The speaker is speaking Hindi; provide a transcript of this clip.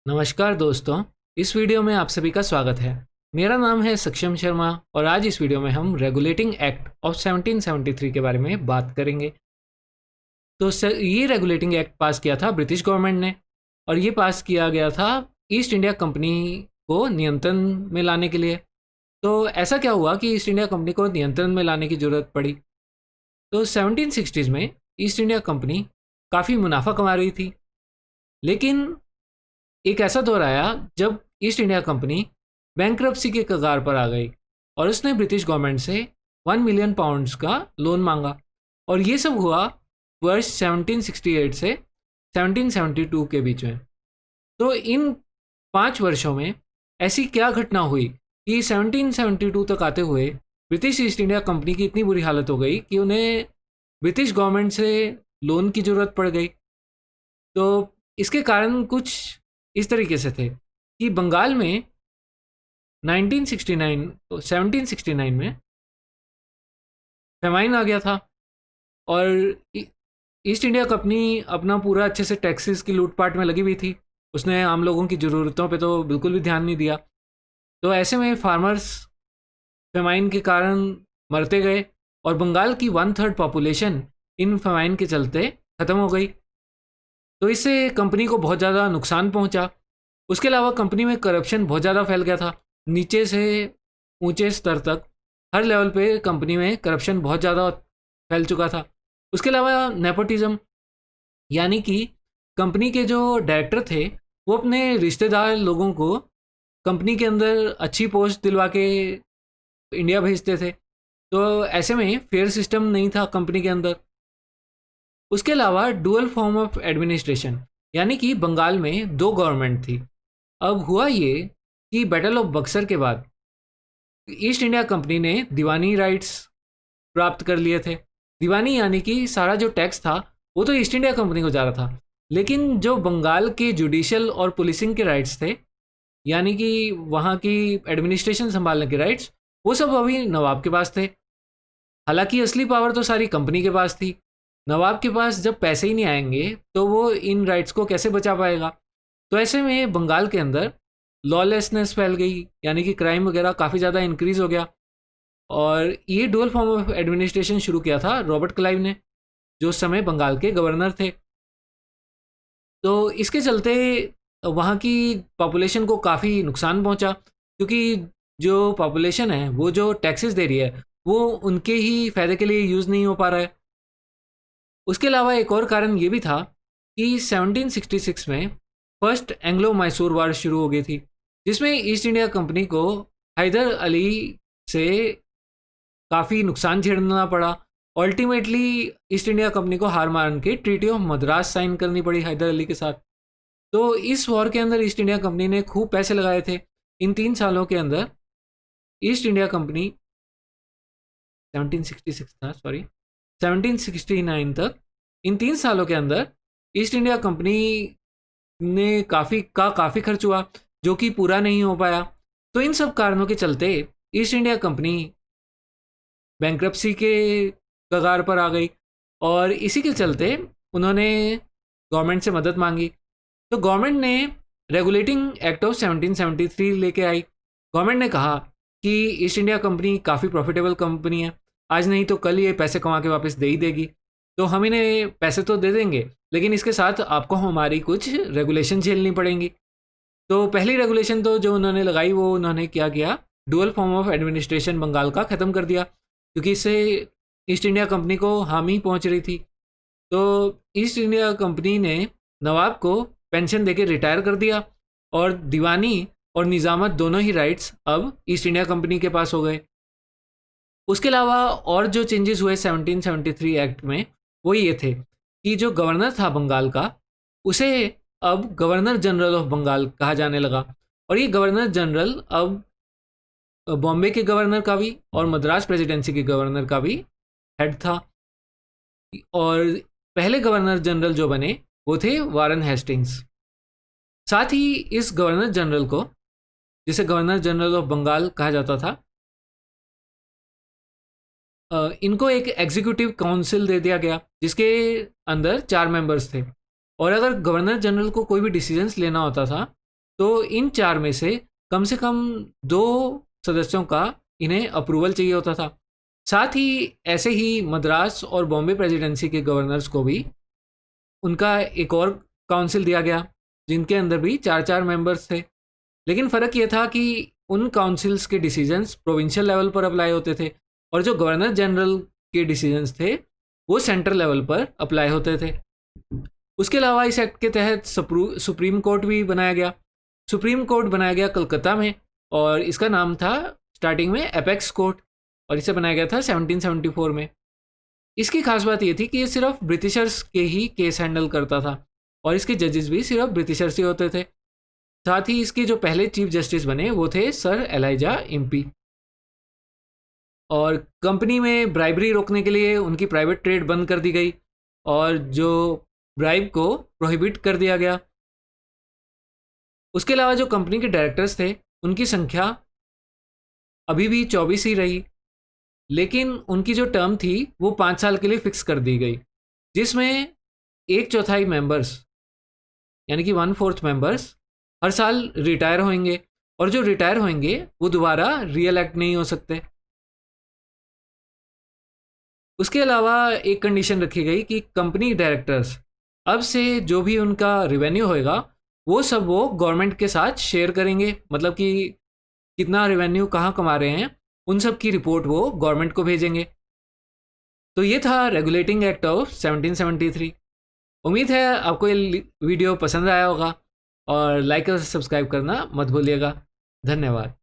नमस्कार दोस्तों, इस वीडियो में आप सभी का स्वागत है। मेरा नाम है सक्षम शर्मा और आज इस वीडियो में हम रेगुलेटिंग एक्ट ऑफ 1773 के बारे में बात करेंगे। तो ये रेगुलेटिंग एक्ट पास किया था ब्रिटिश गवर्नमेंट ने और ये पास किया गया था ईस्ट इंडिया कंपनी को नियंत्रण में लाने के लिए। तो ऐसा क्या हुआ कि ईस्ट इंडिया कंपनी को नियंत्रण में लाने की ज़रूरत पड़ी। तो 1760s में ईस्ट इंडिया कंपनी काफ़ी मुनाफा कमा रही थी, लेकिन एक ऐसा दौर आया जब ईस्ट इंडिया कंपनी बैंकरप्सी के कगार पर आ गई और उसने ब्रिटिश गवर्नमेंट से 1 मिलियन पाउंड्स का लोन मांगा। और ये सब हुआ वर्ष 1768 से 1772 के बीच में। तो इन 5 वर्षों में ऐसी क्या घटना हुई कि 1772 तक आते हुए ब्रिटिश ईस्ट इंडिया कंपनी की इतनी बुरी हालत हो गई कि उन्हें ब्रिटिश गवर्नमेंट से लोन की ज़रूरत पड़ गई। तो इसके कारण कुछ इस तरीके से थे कि बंगाल में 1769 में फेमाइन आ गया था और ईस्ट इंडिया कंपनी अपना पूरा अच्छे से टैक्सेस की लूटपाट में लगी हुई थी। उसने आम लोगों की ज़रूरतों पे तो बिल्कुल भी ध्यान नहीं दिया। तो ऐसे में फार्मर्स फेमाइन के कारण मरते गए और बंगाल की 1/3 पॉपुलेशन इन फेमाइन के चलते ख़त्म हो गई। तो इससे कंपनी को बहुत ज़्यादा नुकसान पहुंचा। उसके अलावा कंपनी में करप्शन बहुत ज़्यादा फैल गया था, नीचे से ऊंचे स्तर तक हर लेवल पे कंपनी में करप्शन बहुत ज़्यादा फैल चुका था। उसके अलावा नेपोटिज्म, यानी कि कंपनी के जो डायरेक्टर थे वो अपने रिश्तेदार लोगों को कंपनी के अंदर अच्छी पोस्ट दिलवा के इंडिया भेजते थे। तो ऐसे में फेयर सिस्टम नहीं था कंपनी के अंदर। उसके अलावा डुअल फॉर्म ऑफ एडमिनिस्ट्रेशन, यानी कि बंगाल में दो गवर्नमेंट थी। अब हुआ ये कि बैटल ऑफ बक्सर के बाद ईस्ट इंडिया कंपनी ने दीवानी राइट्स प्राप्त कर लिए थे। दीवानी यानी कि सारा जो टैक्स था वो तो ईस्ट इंडिया कंपनी को जा रहा था, लेकिन जो बंगाल के जुडिशियल और पुलिसिंग के राइट्स थे, यानी कि वहाँ की एडमिनिस्ट्रेशन संभालने के राइट्स, वो सब अभी नवाब के पास थे। हालांकि असली पावर तो सारी कंपनी के पास थी। नवाब के पास जब पैसे ही नहीं आएंगे तो वो इन राइट्स को कैसे बचा पाएगा। तो ऐसे में बंगाल के अंदर लॉलेसनेस फैल गई, यानी कि क्राइम वगैरह काफ़ी ज़्यादा इंक्रीज़ हो गया। और ये डुअल फॉर्म ऑफ एडमिनिस्ट्रेशन शुरू किया था रॉबर्ट क्लाइव ने, जो उस समय बंगाल के गवर्नर थे। तो इसके चलते वहाँ की पॉपुलेशन को काफ़ी नुकसान पहुँचा, क्योंकि जो पॉपुलेशन है वो जो टैक्सेस दे रही है वो उनके ही फ़ायदे के लिए यूज़ नहीं हो पा रहा है। उसके अलावा एक और कारण ये भी था कि 1766 में फर्स्ट एंग्लो मैसूर वार शुरू हो गई थी, जिसमें ईस्ट इंडिया कंपनी को हैदर अली से काफ़ी नुकसान झेलना पड़ा। अल्टीमेटली ईस्ट इंडिया कंपनी को हार मान के ट्रीटी ऑफ मद्रास साइन करनी पड़ी हैदर अली के साथ। तो इस वॉर के अंदर ईस्ट इंडिया कंपनी ने खूब पैसे लगाए थे। इन 3 सालों के अंदर ईस्ट इंडिया कंपनी 1766 था, सॉरी 1769 तक, इन 3 सालों के अंदर ईस्ट इंडिया कंपनी ने काफ़ी खर्च हुआ, जो कि पूरा नहीं हो पाया। तो इन सब कारणों के चलते ईस्ट इंडिया कंपनी बैंक्रप्सी के कगार पर आ गई और इसी के चलते उन्होंने गवर्नमेंट से मदद मांगी। तो गवर्नमेंट ने रेगुलेटिंग एक्ट ऑफ 1773 लेके आई। गवर्नमेंट ने कहा कि ईस्ट इंडिया कंपनी काफ़ी प्रॉफिटेबल कंपनी है, आज नहीं तो कल ये पैसे कमा के वापस दे ही देगी। तो हम इन्हें पैसे तो दे देंगे, लेकिन इसके साथ आपको हमारी कुछ रेगुलेशन झेलनी पड़ेंगी। तो पहली रेगुलेशन तो जो उन्होंने लगाई वो उन्होंने क्या किया, dual form of administration Bengal का ख़त्म कर दिया, क्योंकि इससे ईस्ट इंडिया कंपनी को हानि पहुंच रही थी। तो ईस्ट इंडिया कंपनी ने नवाब को पेंशन देके रिटायर कर दिया और दीवानी और निज़ामत दोनों ही राइट्स अब ईस्ट इंडिया कंपनी के पास हो गए। उसके अलावा और जो चेंजेस हुए 1773 एक्ट में वो ये थे कि जो गवर्नर था बंगाल का, उसे अब गवर्नर जनरल ऑफ बंगाल कहा जाने लगा। और ये गवर्नर जनरल अब बॉम्बे के गवर्नर का भी और मद्रास प्रेसिडेंसी के गवर्नर का भी हेड था। और पहले गवर्नर जनरल जो बने वो थे वारन हेस्टिंग्स। साथ ही इस गवर्नर जनरल को, जिसे गवर्नर जनरल ऑफ बंगाल कहा जाता था, इनको एक एग्जीक्यूटिव काउंसिल दे दिया गया, जिसके अंदर 4 मेंबर्स थे। और अगर गवर्नर जनरल को कोई भी डिसीजंस लेना होता था तो इन 4 में से कम 2 सदस्यों का इन्हें अप्रूवल चाहिए होता था। साथ ही ऐसे ही मद्रास और बॉम्बे प्रेसिडेंसी के गवर्नर्स को भी उनका एक और काउंसिल दिया गया, जिनके अंदर भी 4-4 मेंबर्स थे। लेकिन फ़र्क ये था कि उन काउंसिल्स के डिसीजंस प्रोविंशियल लेवल पर अप्लाई होते थे और जो गवर्नर जनरल के डिसीजंस थे वो सेंट्रल लेवल पर अप्लाई होते थे। उसके अलावा इस एक्ट के तहत सुप्रीम कोर्ट भी बनाया गया। सुप्रीम कोर्ट बनाया गया कलकत्ता में और इसका नाम था स्टार्टिंग में एपेक्स कोर्ट और इसे बनाया गया था 1774 में। इसकी खास बात ये थी कि ये सिर्फ ब्रिटिशर्स के ही केस हैंडल करता था और इसके जजेस भी सिर्फ ब्रिटिशर्स ही होते थे। साथ ही इसके जो पहले चीफ जस्टिस बने वो थे सर एलाइजा इम्पी। और कंपनी में ब्राइबरी रोकने के लिए उनकी प्राइवेट ट्रेड बंद कर दी गई और जो ब्राइब को प्रोहिबिट कर दिया गया। उसके अलावा जो कंपनी के डायरेक्टर्स थे उनकी संख्या अभी भी 24 ही रही, लेकिन उनकी जो टर्म थी वो 5 साल के लिए फिक्स कर दी गई, जिसमें 1/4 मेंबर्स यानी कि 1/4 मेंबर्स हर साल रिटायर होंगे और जो रिटायर होंगे वो दोबारा री इलेक्ट नहीं हो सकते। उसके अलावा एक कंडीशन रखी गई कि कंपनी डायरेक्टर्स अब से जो भी उनका रेवेन्यू होएगा वो सब वो गवर्नमेंट के साथ शेयर करेंगे, मतलब कि कितना रेवेन्यू कहाँ कमा रहे हैं उन सब की रिपोर्ट वो गवर्नमेंट को भेजेंगे। तो ये था रेगुलेटिंग एक्ट ऑफ 1773। उम्मीद है आपको ये वीडियो पसंद आया होगा और लाइक और सब्सक्राइब करना मत भूलिएगा। धन्यवाद।